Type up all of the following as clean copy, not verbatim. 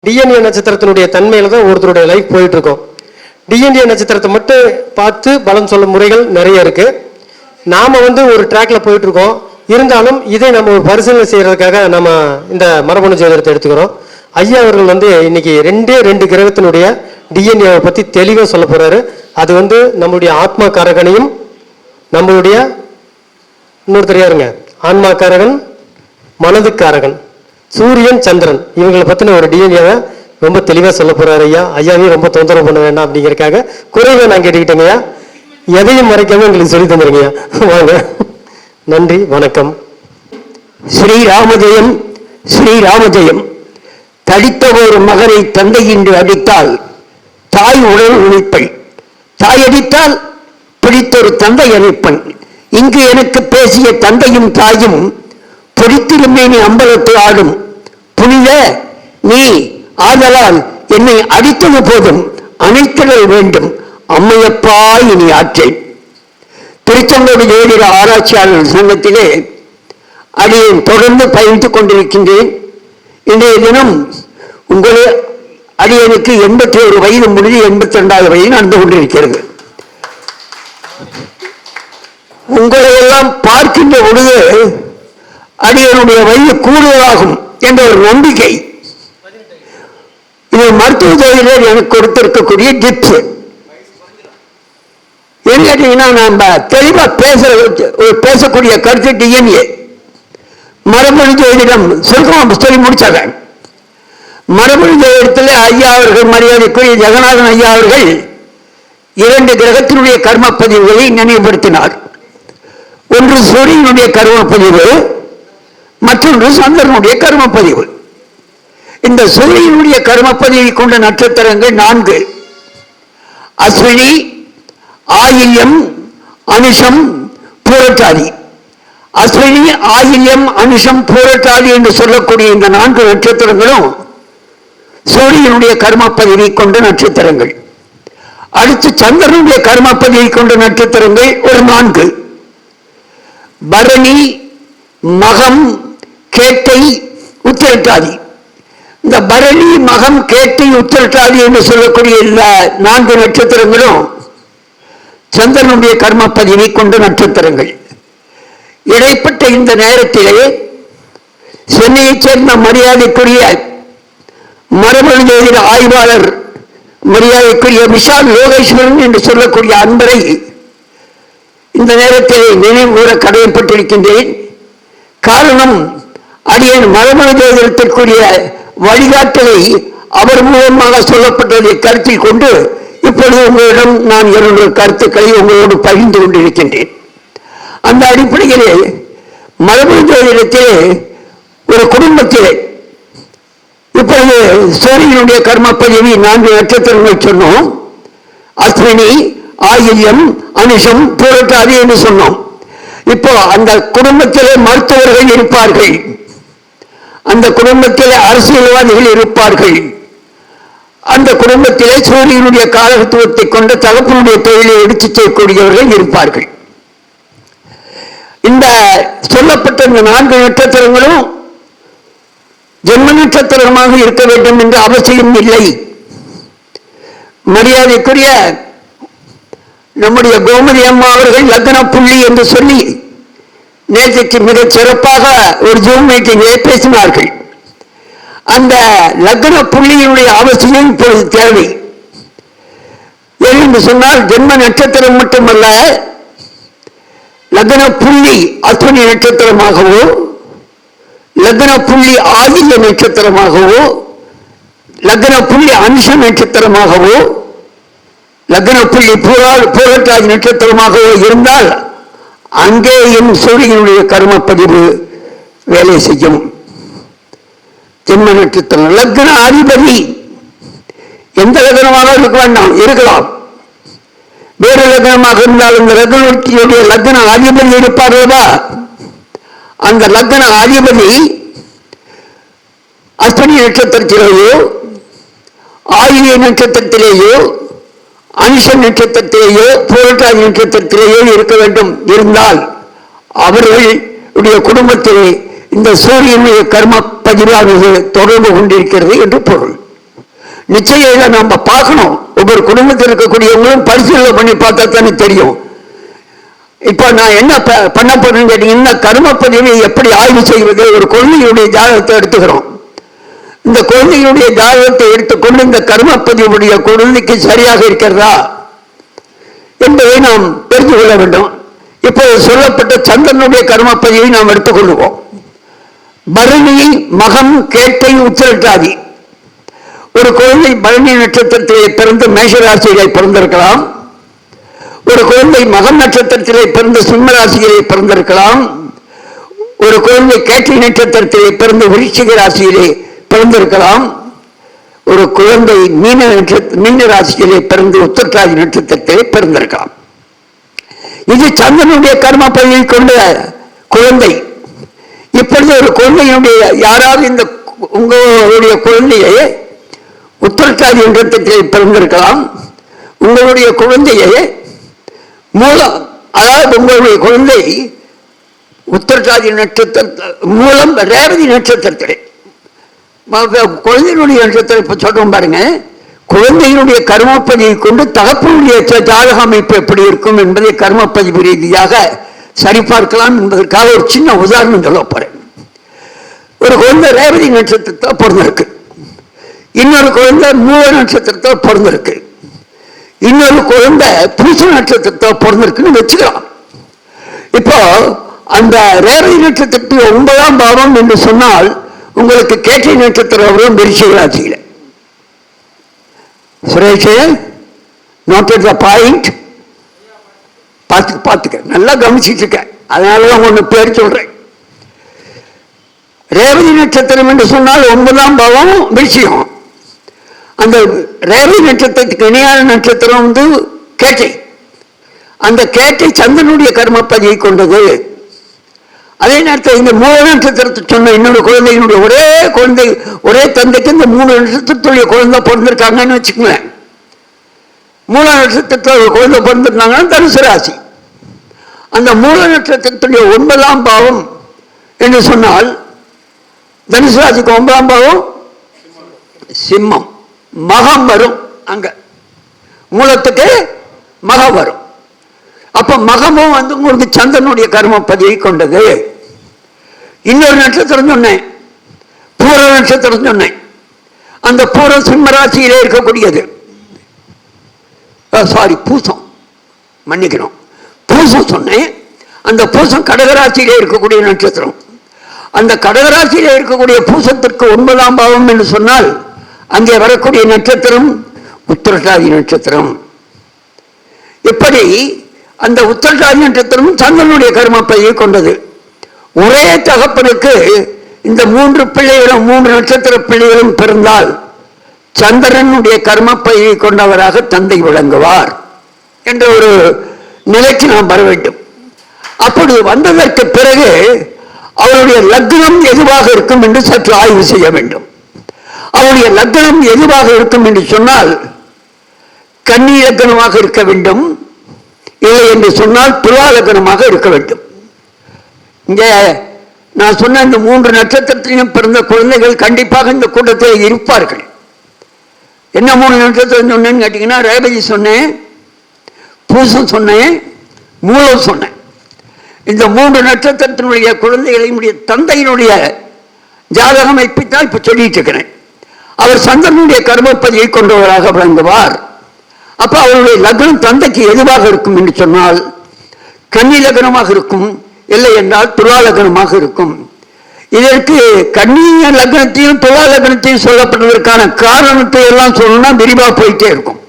DNA நட்சத்திரத்தினுடைய தன்மையில தான் ஒருத்தருடைய லைஃப் போயிட்டு இருக்கும். டிஎன்ஏ நட்சத்திரத்தை மட்டும் பார்த்து பலன் சொல்லும் முறைகள் நிறைய இருக்கு. நாம ஒரு ட்ராக்ல போயிட்டு இருக்கோம். இருந்தாலும் இதை நம்ம ஒரு பரிசீலனை செய்யறதுக்காக நம்ம இந்த மரபணு ஜோதிடத்தை எடுத்துக்கிறோம். ஐயா அவர்கள் இன்னைக்கு ரெண்டு கிரகத்தினுடைய டிஎன்ஏவை பத்தி தெளிவாக சொல்ல போறாரு. அது நம்மளுடைய ஆத்மா காரகனையும் நம்மளுடைய இன்னொருத்தர் யாருங்க, ஆன்மா காரகன், மனது காரகன், சூரியன், சந்திரன், இவங்களை பத்தின ஒரு டிஎன்ஏவை ரொம்ப தெளிவாக சொல்ல போறாரு ஐயா. ஐயாவையும் ரொம்ப தொந்தரவு பண்ண வேண்டாம் அப்படிங்கிறதுக்காக குறைவை நான் கேட்டுக்கிட்டேங்கய்யா. எதையும் மறைக்காம எங்களுக்கு சொல்லி தந்துருங்கய்யா. வாங்க. நன்றி, வணக்கம். ஸ்ரீராமஜெயம் ஸ்ரீராமஜெயம். தடித்த ஒரு மகனை தந்தை என்று அடித்தால் தாய் உடல் உழைப்பை, தாய் அடித்தால் பிடித்தொரு தந்தை அழைப்பன். இங்கு எனக்கு பேசிய தந்தையும் தாயும் பொடித்திருமே நீ அம்பலத்தை ஆடும் புனித நீ ஆதலால் என்னை அடித்தது போதும் அணைத்தல் வேண்டும் அம்மையப்பா இனி ஆற்றேன். திருச்செங்கோடு ஜோதிட ஆராய்ச்சியாளர் சங்கத்திலே அடியேன் தொடர்ந்து பயிர்ந்து கொண்டிருக்கின்றேன். இன்றைய தினம் உங்களே அடியனுக்கு 81 வயது முடிஞ்சு 82வது வயது நடந்து கொண்டிருக்கிறது. உங்களை எல்லாம் பார்க்கின்ற பொழுது அடியனுடைய வயது கூடுதலாகும் என்ற ஒரு நம்பிக்கை. இது மருத்துவ ஜோதிடர் எனக்கு கொடுத்திருக்கக்கூடிய டிப்ஸ். என்ன கேட்டீங்கன்னா, நம்ம தெளிவா பேசக்கூடிய கருத்து டிஎன்ஏ மரபணு ஜோதிடம் சுருக்கமா சொல்லி முடிச்சாங்க. மரபணு ஜோதிடத்தில் ஐயா அவர்கள், மரியாதைக்குரிய ஜெகநாதன் ஐயா அவர்கள் 2 கிரகத்தினுடைய கர்ம பதிவுகளை நினைவுபடுத்தினார். ஒன்று சூரியனுடைய கர்ம பதிவு, மற்றொன்று சந்திரனுடைய கர்ம பதிவு. இந்த சூரியனுடைய கர்ம பதிவை கொண்ட நட்சத்திரங்கள் 4: அஸ்வினி, ஆயில்யம், அனுஷம், பூரட்டாதி. அஸ்வினி, ஆயில்யம், அனுஷம், பூரட்டாதி என்று சொல்லக்கூடிய இந்த 4 நட்சத்திரங்களும் சூரியனுடைய கர்ம பதிவை கொண்ட நட்சத்திரங்கள். அடுத்து சந்திரனுடைய கர்ம பதிவை கொண்ட நட்சத்திரங்கள் ஒரு 4: பரணி, மகம், கேட்டை, உத்திரட்டாதி. இந்த பரணி, மகம், கேட்டை, உத்திரட்டாதி என்று சொல்லக்கூடிய இந்த 4 நட்சத்திரங்களும் சந்திரனுடைய கர்ம பதிவை கொண்ட நட்சத்திரங்கள். இடைப்பட்ட இந்த நேரத்திலே சென்னையைச் சேர்ந்த மரியாதைக்குரிய மரபணு ஜோதிட ஆய்வாளர் மரியாதைக்குரிய விஷால் லோகேஸ்வரன் என்று சொல்லக்கூடிய அன்பரை இந்த நேரத்தில் நினைவு கூற கடமைப்பட்டிருக்கின்றேன். காரணம், அடியேன் மரபணு ஜோதிடத்திற்குரிய வழிகாட்டலை அவர் மூலமாக சொல்லப்பட்டதை கருத்தில் கொண்டு இப்பொழுது உங்களிடம் நான் 2 கருத்துக்களை உங்களோடு பகிர்ந்து கொண்டிருக்கின்றேன். அந்த அடிப்படையிலே மரபணு ஜோதிடத்திலே ஒரு குடும்பத்திலே இப்பொழுது சூரியனுடைய கர்மப்பதிவை 4 நட்சத்திரங்கள் சொன்னோம். அஸ்வினி, ஆயில்யம், அனுஷம், பூரட்டாதி என்று சொன்னோம். இப்போ அந்த குடும்பத்திலே மருத்துவர்கள் இருப்பார்கள், அந்த குடும்பத்திலே அரசியல்வாதிகள் இருப்பார்கள், அந்த குடும்பத்திலே சூரியனுடைய காலத்துவத்தை கொண்ட தகப்பனுடைய தொழிலை எடுத்து செய்யக்கூடியவர்கள் இருப்பார்கள். இந்த சொல்லப்பட்ட இந்த 4 நட்சத்திரங்களும் ஜென்ம நட்சத்திரமாக இருக்க வேண்டும் என்ற அவசியம் இல்லை. மரியாதைக்குரிய நம்முடைய கோமதி அம்மா அவர்கள் லக்ன புள்ளி என்று சொல்லி நேற்றைக்கு மிக சிறப்பாக ஒரு ஜூம் மீட்டிங்கிலே பேசினார்கள். அந்த லக்ன புள்ளியினுடைய அவசியம் இப்பொழுது தேவை. என்று சொன்னால் ஜென்ம நட்சத்திரம் மட்டுமல்ல, லக்ன புள்ளி அஸ்வினி நட்சத்திரமாகவோ, லக்ன புள்ளி ஆயில்ய நட்சத்திரமாகவோ, லக்ன புள்ளி அனுஷ நட்சத்திரமாகவோ, லக்ன புள்ளி பூரட்டாதி நட்சத்திரமாகவோ இருந்தால் அங்கேயும் சூரியனுடைய கர்மப்பதிவு வேலை செய்யும். ஜென்ம நட்சத்திரம் லக்ன அதிபதி எந்த லக்னமாக இருக்க வேண்டாம், இருக்கலாம். வேறு லக்னமாக இருந்தால் இந்த லக்னத்தினுடைய லக்ன அதிபதி இருப்பார்களா, அந்த லக்ன அதிபதி அஸ்வினி நட்சத்திரத்திலேயோ, ஆயில்ய நட்சத்திரத்திலேயோ, அனுஷ நட்சத்திரத்திலேயோ, பூரட்டாதி நட்சத்திரத்திலேயோ இருக்க வேண்டும். இருந்தால் அவர்களுடைய குடும்பத்திலே இந்த சூரியனுடைய கர்ம பதிவானது தொடர்பு கொண்டிருக்கிறது என்று பொருள். நிச்சயம் இதை நம்ம பார்க்கணும். ஒவ்வொரு குடும்பத்தில் இருக்கக்கூடியவங்களும் பரிசீலனை பண்ணி பார்த்தா தானே தெரியும். இப்ப நான் என்ன பண்ண போறேன்னு கேட்டீங்கன்னா, கர்மப்பதிவை எப்படி ஆய்வு செய்வது? ஒரு குழந்தையுடைய ஜாதகத்தை எடுத்துக்கிறோம். இந்த குழந்தையுடைய ஜாதகத்தை எடுத்துக்கொண்டு இந்த கர்மப்பதிவுடைய குழந்தைக்கு சரியாக இருக்கிறதா என்பதை நாம் தெரிந்து கொள்ள வேண்டும். இப்போது சொல்லப்பட்ட சந்திரனுடைய கர்மப்பதிவை நாம் எடுத்துக்கொள்வோம். பரணி, மகம், கேட்டை, உத்திரட்டாதி. ஒரு குழந்தை பரணி நட்சத்திரத்திலே பிறந்து மேஷராசியிலே பிறந்திருக்கலாம். ஒரு குழந்தை மகம் நட்சத்திரத்திலே பிறந்து சிம்ம ராசியிலே பிறந்திருக்கலாம். ஒரு குழந்தை கேட்டை நட்சத்திரத்திலே பிறந்து விருச்சிக ராசியிலே பிறந்திருக்கலாம். ஒரு குழந்தை மீன ராசியிலே பிறந்து உத்திரட்டாதி நட்சத்திரத்திலே பிறந்திருக்கலாம். இது சந்திரனுடைய கர்ம பதிவை கொண்ட குழந்தை. இப்பொழுது ஒரு குழந்தையினுடைய யாராவது இந்த உங்களுடைய குழந்தையை உத்திரட்டாதி நட்சத்திரத்திலே பிறந்திருக்கலாம். உங்களுடைய குழந்தையை மூலம், அதாவது உங்களுடைய குழந்தை உத்திரட்டாதி நட்சத்திர மூலம் ரேவதி நட்சத்திரத்திலே குழந்தையினுடைய நட்சத்திரம் இப்ப சொல்றோம் பாருங்க. குழந்தையினுடைய கர்மப்பதிவை கொண்டு தகப்பனுடைய ஜாதக அமைப்பு எப்படி இருக்கும் என்பதை கர்மப்பதிவு ரீதியாக சரிபார்க்கலாம் என்பதற்காக ஒரு சின்ன உதாரணம் சொல்ல போறேன். ஒரு குழந்தை ரேவதி நட்சத்திரத்தை பிறந்திருக்கு. இன்னொரு குழந்தை மூல நட்சத்திரத்தை பிறந்திருக்கு. இன்னொரு குழந்தை பூச நட்சத்திரத்தை பிறந்திருக்குன்னு வச்சுக்கலாம். இப்போ அந்த ரேவதி நட்சத்திரத்தில் 9ஆம் பாவம் என்று சொன்னால் உங்களுக்கு கேட்டை நட்சத்திரம் வரும் விருச்சிக ராசியில. Suresh, noted the point. பார்த்துக்க, நல்லா கவனிச்சிட்டு இருக்க, அதனாலதான் ஒண்ணு பேர் சொல்றேன். ரேவதி நட்சத்திரம் என்று சொன்னால் 9ஆம் பாவம் விருச்சிகம். அந்த ரேவதி நட்சத்திரத்துக்கு இணையான நட்சத்திரம் வந்து கேட்டை. அந்த கேட்டை சந்திரனுடைய கர்மப்பதிவை கொண்டது. அதே நேரத்தில் இந்த மூல நட்சத்திரத்தை சொன்ன இன்னொரு குழந்தையினுடைய ஒரே குழந்தை, ஒரே தந்தைக்கு இந்த 3 நட்சத்திரத்துடைய குழந்தை பிறந்திருக்காங்கன்னு வச்சுக்கோங்களேன். மூல நட்சத்திரத்தில் ஒரு குழந்தை பிறந்திருந்தாங்கன்னா தனுசு ராசி. அந்த மூல நட்சத்திரத்துடைய 9ஆம் பாவம் என்று சொன்னால் தனுசு ராசிக்கு 9ஆம் பாவம் சிம்மம். மகம் வரும். அங்க மூலத்துக்கு மகம் வரும். அப்ப மகமும் வந்து உங்களுக்கு சந்திரனுடைய கர்மப்பதிவை கொண்டது. இன்னொரு நட்சத்திரம் சொன்னேன், பூர நட்சத்திரம் சொன்னேன். அந்த பூரம் சிம்ம ராசியிலே இருக்கக்கூடியது. சாரி, பூசம், மன்னிக்கணும், பூசம் சொன்னேன். அந்த பூசம் கடகராசியிலே இருக்கக்கூடிய நட்சத்திரம். அந்த கடகராசியிலே இருக்கக்கூடிய பூசத்திற்கு 9ஆம் பாவம் என்று சொன்னால் அங்கே வரக்கூடிய நட்சத்திரம் உத்திரட்டாதி நட்சத்திரம். இப்படி அந்த உத்திரட்டாதி நட்சத்திரம் சந்திரனுடைய கர்மப்பதிவை கொண்டது. ஒரே தகப்பனுக்கு இந்த 3 பிள்ளைகளும் 3 நட்சத்திர பிள்ளைகளும் பிறந்தால் சந்திரனுடைய கர்மப்பதிவை கொண்டவராக தந்தை விளங்குவார் என்ற ஒரு நிலைக்கு நாம் வர வேண்டும். அப்படி வந்ததற்கு பிறகு அவருடைய லக்னம் எதுவாக இருக்கும் என்று சற்று ஆய்வு செய்ய வேண்டும். அவருடைய லக்னம் எதுவாக இருக்கும் என்று சொன்னால் கன்னி லக்னமாக இருக்க வேண்டும். இல்லை என்று சொன்னால் துலா லக்னமாக இருக்க வேண்டும். இங்கே நான் சொன்ன இந்த 3 நட்சத்திரத்திலும் பிறந்த குழந்தைகள் கண்டிப்பாக இந்த கூட்டத்தில் இருப்பார்கள். என்ன 3 நட்சத்திரம் சொன்னேன்னு கேட்டீங்கன்னா, ரேவதி சொன்னேன், பூசம் சொன்னேன், மூலம் சொன்னேன். இந்த 3 நட்சத்திரத்தினுடைய குழந்தைகளினுடைய தந்தையினுடைய ஜாதக அமைப்பைத்தான் இப்ப சொல்லிட்டு இருக்கிறேன். அவர் சந்திரனுடைய கர்மப்பதியை கொண்டவராக விளங்குவார். அப்ப அவருடைய லக்னம் தந்தைக்கு எதுவாக இருக்கும் என்று சொன்னால் கன்னி லக்னமாக இருக்கும், இல்லை என்றால் துலா லக்னமாக இருக்கும். இதற்கு கன்னிய லக்னத்தையும் துலா லக்னத்தையும் சொல்லப்பட்டதற்கான காரணத்தை எல்லாம் சொல்லணும்னா விரிவா போயிட்டே இருக்கும்.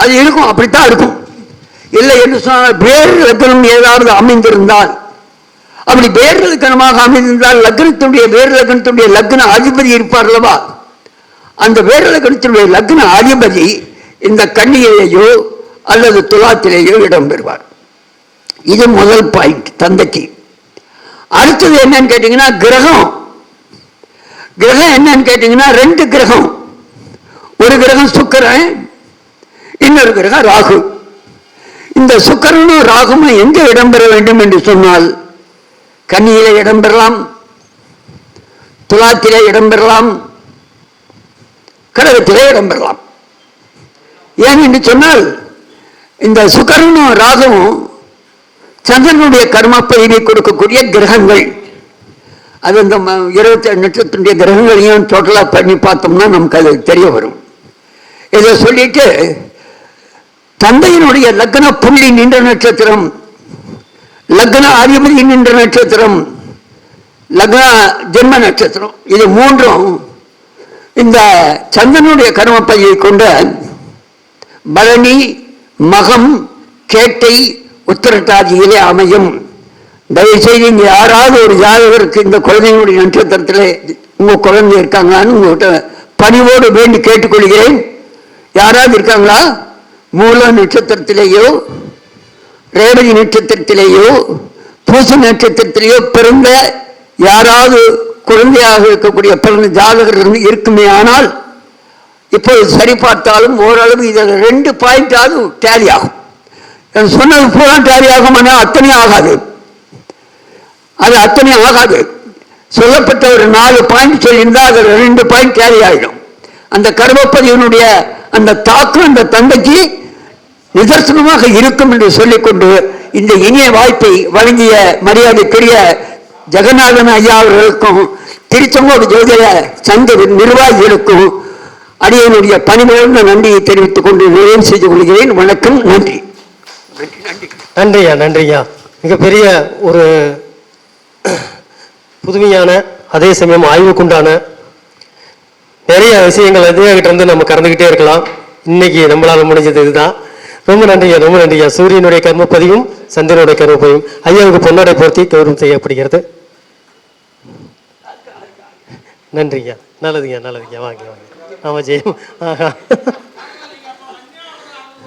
அது இருக்கும், அப்படித்தான் இருக்கும். இல்லை என்று சொன்னால் வேறு லக்னம் ஏதாவது அமைந்திருந்தால், அப்படி வேறு லக்னமாக அமைந்திருந்தால் லக்னத்துடைய வேறு லக்னத்துடைய லக்ன அதிபதி இருப்பார் அல்லவா, அந்த வேறு லக்னத்தினுடைய லக்ன அதிபதி இந்த கன்னியிலேயோ அல்லது துலாத்திலேயோ இடம்பெறுவார். இது முதல் பாயிண்ட் தந்தைக்கு. அடுத்தது என்னன்னு கேட்டீங்கன்னா கிரகம். கிரகம் என்னன்னு கேட்டீங்கன்னா 2 கிரகம். ஒரு கிரகம் சுக்கிரன், இன்னொரு கிரகம் ராகு. இந்த சுக்கிரனும் ராகுவும் எங்கே இடம்பெற வேண்டும் என்று சொன்னால் கன்னியிலே இடம்பெறலாம், துலாத்திலே இடம்பெறலாம், கழகத்திலே இடம்பெறலாம். ஏன் என்று சொன்னால் இந்த சுக்கிரனும் ராகுவும் சந்திரனுடைய கர்ம பதிவை கொடுக்கக்கூடிய கிரகங்கள். அது இந்த 27 நட்சத்திரத்துடைய கிரகங்களையும் டோட்டலாக பண்ணி பார்த்தோம்னா நமக்கு அது தெரிய வரும். இதை சொல்லிட்டு தந்தையினுடைய லக்ன புள்ளி நின்ற நட்சத்திரம், லக்ன அதிபதி நின்ற நட்சத்திரம், லக்ன ஜென்ம நட்சத்திரம், இது மூன்றும் இந்த சந்திரனுடைய கர்மப்பதியை கொண்ட பரணி, மகம், கேட்டை, உத்திரட்டாதியிலே அமையும். தயவுசெய்து இங்கே யாராவது ஒரு ஜாதகருக்கு இந்த குழந்தைகளுடைய நட்சத்திரத்தில் உங்க குழந்தை இருக்காங்களான்னு உங்கள்கிட்ட பணிவோடு வேண்டி கேட்டுக்கொள்கிறேன். யாராவது இருக்காங்களா? மூல நட்சத்திரத்திலேயோ, ரேவதி நட்சத்திரத்திலேயோ, பூச நட்சத்திரத்திலேயோ பிறந்த யாராவது குழந்தையாக இருக்கக்கூடிய பிறந்த ஜாதகர் இருக்குமே ஆனால் இப்போது சரி பார்த்தாலும் ஓரளவு இதில் 2 பாயிண்டாவது டேலி ஆகும். சொன்னது பூரா டேலி ஆகும், ஆனால் அத்தனை ஆகாது. அது அத்தனை ஆகாது. சொல்லப்பட்ட ஒரு 4 பாயிண்ட் சொல்லியிருந்தால் அதில் 2 பாயிண்ட் டேலி ஆகிடும். அந்த கர்மப்பதிவினுடைய அந்த தாக்கம் அந்த தந்தைக்கு நிதர்சனமாக இருக்கும் என்று சொல்லிக்கொண்டு இந்த இனிய வாய்ப்பை வழங்கிய மரியாதைக்குரிய ஜெகநாதன் ஐயா அவர்களுக்கும் திருச்செங்கோடு ஜோதிட சங்க நிர்வாகிகளுக்கும் அடியனுடைய பணிமிழந்த நன்றியை தெரிவித்துக் கொண்டு நிறைவு செய்து கொள்கிறேன். வணக்கம். நன்றி. நன்றியா, நன்றியா. மிகப்பெரிய ஒரு புதுமையான, அதே சமயம் ஆய்வுக்குண்டான நிறைய விஷயங்கள் கிட்ட இருந்து நம்ம கறந்துக்கிட்டே இருக்கலாம். இன்னைக்கு நம்மளால முடிஞ்சது இதுதான். ரொம்ப நன்றியா, ரொம்ப நன்றியா. சூரியனுடைய கர்மப்பதிவும் சந்திரனுடைய கர்மப்பதிவும் ஐயாவுக்கு பொன்னாடை பொருத்தி கௌரவம் செய்யப்படுகிறது. நன்றியா. நல்லதுங்க, நல்லதுங்க. வாங்க வாங்க. ஆமா ஜெயம்.